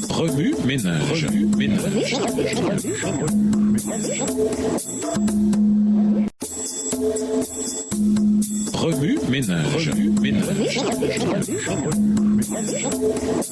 Remue ménage. Remue ménage.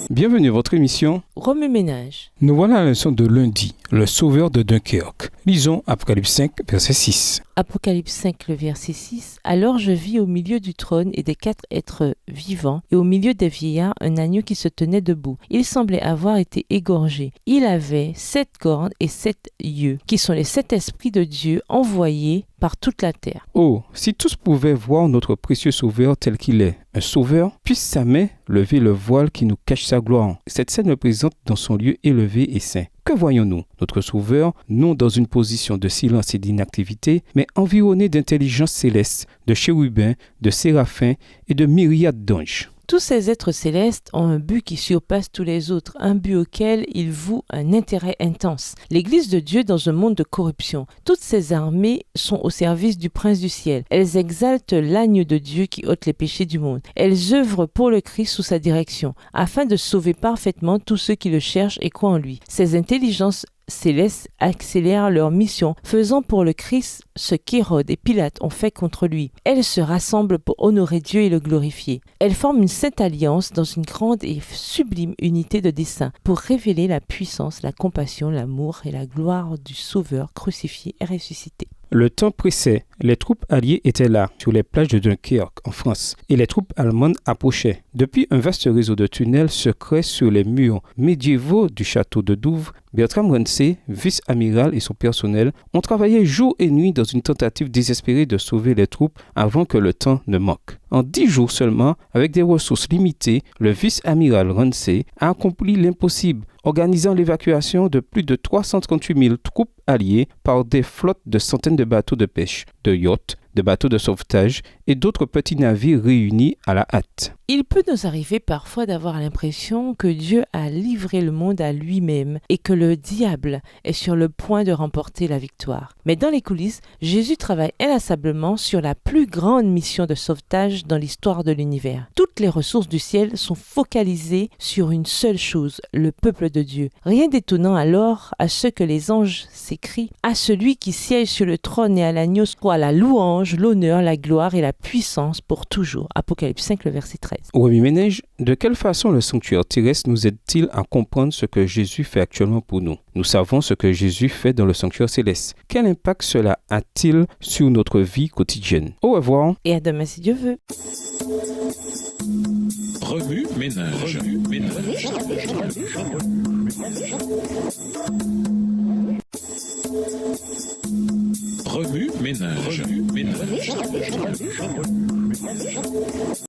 Bienvenue à votre émission Remue ménage. Nous voilà à la leçon de lundi, le sauveur de Dunkerque. Lisons Apocalypse 5, verset 6. Apocalypse 5, le verset 6. Alors je vis au milieu du trône et des 4 êtres vivants, et au milieu des vieillards un agneau qui se tenait debout. Il semblait avoir été égorgé. Il avait 7 cornes et 7 yeux, qui sont les 7 esprits de Dieu envoyés par toute la terre. Oh, si tous pouvaient voir notre précieux sauveur tel qu'il est, un sauveur, puisse sa main lever le voile qui nous cache sa gloire. Cette scène le présente dans son lieu élevé et saint. Que voyons-nous? Notre sauveur, non dans une position de silence et d'inactivité, mais environné d'intelligence céleste, de chérubins, de séraphins et de myriades d'anges. Tous ces êtres célestes ont un but qui surpasse tous les autres, un but auquel ils vouent un intérêt intense. L'Église de Dieu dans un monde de corruption. Toutes ces armées sont au service du Prince du ciel. Elles exaltent l'agneau de Dieu qui ôte les péchés du monde. Elles œuvrent pour le Christ sous sa direction, afin de sauver parfaitement tous ceux qui le cherchent et croient en lui. Ces intelligences célestes accélèrent leur mission, faisant pour le Christ ce qu'Hérode et Pilate ont fait contre lui. Elles se rassemblent pour honorer Dieu et le glorifier. Elles forment une sainte alliance dans une grande et sublime unité de dessein pour révéler la puissance, la compassion, l'amour et la gloire du Sauveur crucifié et ressuscité. Le temps pressait, les troupes alliées étaient là, sur les plages de Dunkerque, en France, et les troupes allemandes approchaient. Depuis un vaste réseau de tunnels secrets sur les murs médiévaux du château de Douvres, Bertram Rensey, vice-amiral et son personnel ont travaillé jour et nuit dans une tentative désespérée de sauver les troupes avant que le temps ne manque. En 10 jours seulement, avec des ressources limitées, le vice-amiral Rensey a accompli l'impossible, organisant l'évacuation de plus de 338 000 troupes alliées par des flottes de centaines de bateaux de pêche, de yachts, de bateaux de sauvetage et d'autres petits navires réunis à la hâte. Il peut nous arriver parfois d'avoir l'impression que Dieu a livré le monde à lui-même et que le diable est sur le point de remporter la victoire. Mais dans les coulisses, Jésus travaille inlassablement sur la plus grande mission de sauvetage dans l'histoire de l'univers. Toutes les ressources du ciel sont focalisées sur une seule chose, le peuple de Dieu. Rien d'étonnant alors à ce que les anges s'écrient « À celui qui siège sur le trône et à l'agneau soit la louange, l'honneur, la gloire et la puissance pour toujours. » Apocalypse 5, le verset 13. Remue ménage, de quelle façon le sanctuaire terrestre nous aide-t-il à comprendre ce que Jésus fait actuellement pour nous? Nous savons ce que Jésus fait dans le sanctuaire céleste. Quel impact cela a-t-il sur notre vie quotidienne? Au revoir. Et à demain si Dieu veut. Remue ménage. Remue ménage.